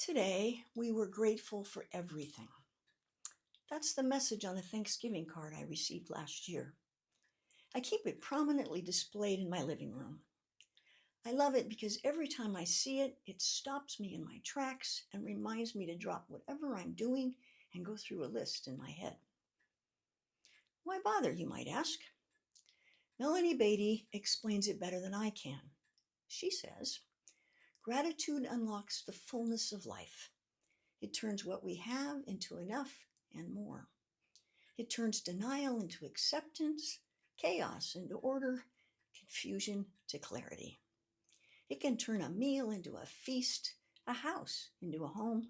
Today, we were grateful for everything. That's the message on a Thanksgiving card I received last year. I keep it prominently displayed in my living room. I love it because every time I see it, it stops me in my tracks and reminds me to drop whatever I'm doing and go through a list in my head. Why bother, you might ask? Melody Beattie explains it better than I can. She says, gratitude unlocks the fullness of life. It turns what we have into enough and more. It turns denial into acceptance, chaos into order, confusion to clarity. It can turn a meal into a feast, a house into a home,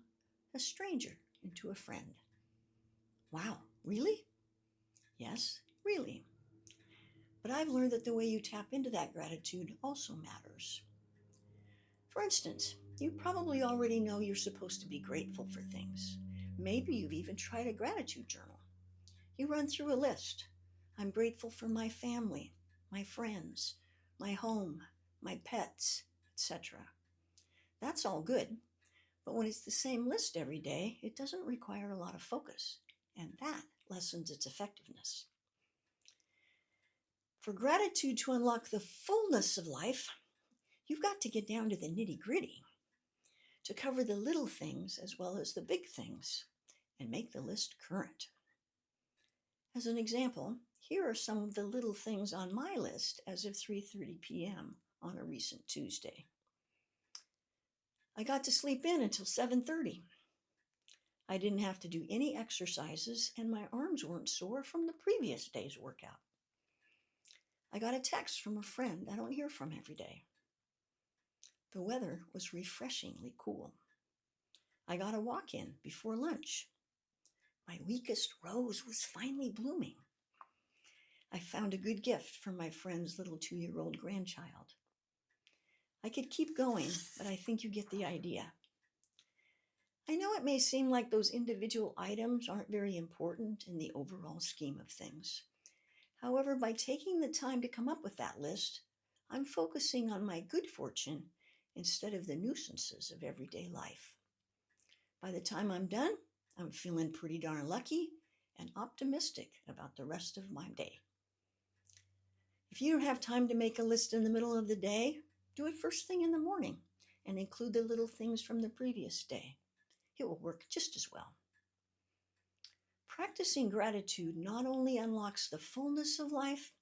a stranger into a friend. Wow, really? Yes, really. But I've learned that the way you tap into that gratitude also matters. For instance, you probably already know you're supposed to be grateful for things. Maybe you've even tried a gratitude journal. You run through a list. I'm grateful for my family, my friends, my home, my pets, etc. That's all good, but when it's the same list every day, it doesn't require a lot of focus, and that lessens its effectiveness. For gratitude to unlock the fullness of life, you've got to get down to the nitty-gritty, to cover the little things as well as the big things, and make the list current. As an example, here are some of the little things on my list as of 3:30 p.m. on a recent Tuesday. I got to sleep in until 7:30. I didn't have to do any exercises and my arms weren't sore from the previous day's workout. I got a text from a friend I don't hear from every day. The weather was refreshingly cool. I got a walk in before lunch. My weakest rose was finally blooming. I found a good gift for my friend's little 2-year-old grandchild. I could keep going, but I think you get the idea. I know it may seem like those individual items aren't very important in the overall scheme of things. However, by taking the time to come up with that list, I'm focusing on my good fortune instead of the nuisances of everyday life. By the time I'm done, I'm feeling pretty darn lucky and optimistic about the rest of my day. If you don't have time to make a list in the middle of the day, do it first thing in the morning and include the little things from the previous day. It will work just as well. Practicing gratitude not only unlocks the fullness of life,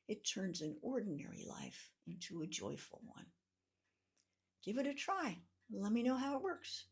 it turns an ordinary life into a joyful one. Give it a try. Let me know how it works.